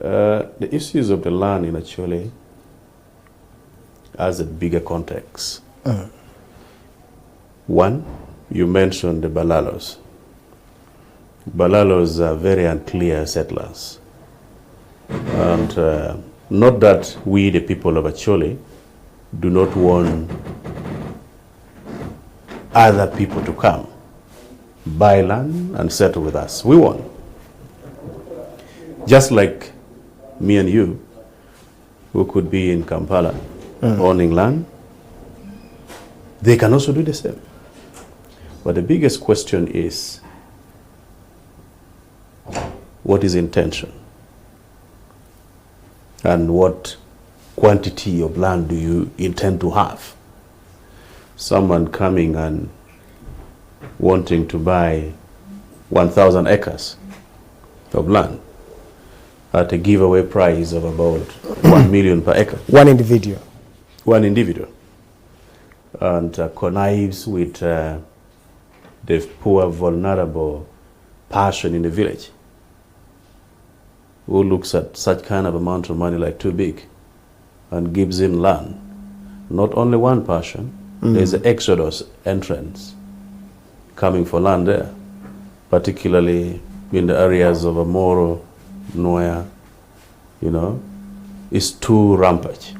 The issues of the land in Acholi has a bigger context. One, you mentioned the Balalos. Balalos are very unclear settlers. And not that we, the people of Acholi, do not want other people to come, buy land and settle with us. We want. Just like me and you, who could be in Kampala owning land, they can also do the same. But the biggest question is, what is intention? And what quantity of land do you intend to have? Someone coming and wanting to buy 1,000 acres of land at a giveaway price of about 1 million per acre. One individual. One individual. And connives with the poor, vulnerable person in the village who looks at such kind of amount of money like too big and gives him land. Not only one person, there's an exodus entrance coming for land there, particularly in the areas of Amoro, Noya, you know, it's too rampant.